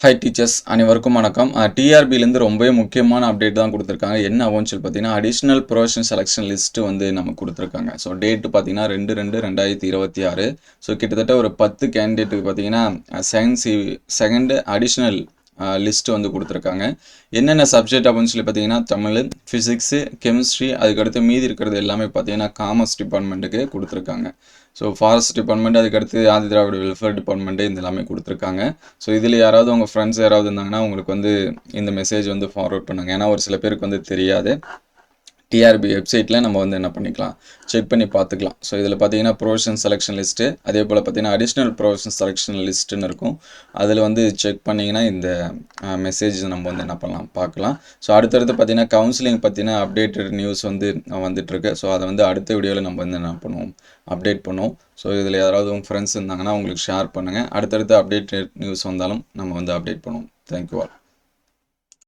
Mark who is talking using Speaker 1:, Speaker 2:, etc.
Speaker 1: Hi teachers அனைவருக்கும் வணக்கம். டிஆர்பிலேருந்து ரொம்பவே முக்கியமான அப்டேட் தான் கொடுத்துருக்காங்க. என்ன ஆகும்னு சொல்லி பார்த்தீங்கன்னா, அடிஷ்னல் ப்ரொஃபஷனல் செலெக்ஷன் லிஸ்ட்டு வந்து நமக்கு கொடுத்துருக்காங்க. ஸோ டேட்டு பார்த்தீங்கன்னா 2/2/2026. ஸோ கிட்டத்தட்ட ஒரு 10 கேண்டிடேட்டுக்கு பார்த்தீங்கன்னா செகண்ட் அடிஷ்னல் லிஸ்ட்டு வந்து கொடுத்துருக்காங்க. என்னென்ன சப்ஜெக்ட் அப்படின்னு சொல்லி பார்த்தீங்கன்னா, தமிழ், ஃபிசிக்ஸு, கெமிஸ்ட்ரி, அதுக்கடுத்து மீதி இருக்கிறது எல்லாமே பார்த்தீங்கன்னா காமர்ஸ் டிபார்ட்மெண்ட்டுக்கு கொடுத்துருக்காங்க. ஸோ ஃபாரஸ்ட் டிபார்ட்மெண்ட், அதுக்கடுத்து ஆதி திராவிட வெல்ஃபேர் டிபார்ட்மெண்ட்டு இந்த எல்லாமே கொடுத்துருக்காங்க. ஸோ இதில் யாராவது உங்கள் ஃப்ரெண்ட்ஸ் யாராவது இருந்தாங்கன்னா உங்களுக்கு வந்து இந்த மெசேஜ் வந்து ஃபார்வர்ட் பண்ணுங்கள். ஏன்னா ஒரு சில பேருக்கு வந்து தெரியாது. டிஆர்பி வெப்சைட்டில் நம்ம வந்து என்ன பண்ணிக்கலாம், செக் பண்ணி பார்த்துக்கலாம். ஸோ இதில் பார்த்தீங்கன்னா ப்ரொஃபஷனல் செலெக்ஷன் லிஸ்ட்டு, அதே போல் பார்த்தீங்கன்னா அடிஷ்னல் ப்ரொஃபஷனல் செலெக்ஷன் லிஸ்ட்டுன்னு இருக்கும். அதில் வந்து செக் பண்ணிங்கன்னா இந்த மெசேஜ் நம்ம வந்து என்ன பண்ணலாம், பார்க்கலாம். ஸோ அடுத்தடுத்து பார்த்தீங்கன்னா கவுன்சிலிங் பற்றின அப்டேட்டட் நியூஸ் வந்து வந்துட்டுருக்கு. ஸோ அதை வந்து அடுத்த வீடியோவில் நம்ம வந்து என்ன பண்ணுவோம், அப்டேட் பண்ணுவோம். ஸோ இதில் யாராவது உங்கள் ஃப்ரெண்ட்ஸ் இருந்தாங்கன்னா உங்களுக்கு ஷேர் பண்ணுங்கள். அடுத்தடுத்து அப்டேட்டட் நியூஸ் வந்தாலும் நம்ம வந்து அப்டேட் பண்ணுவோம். Thank you all.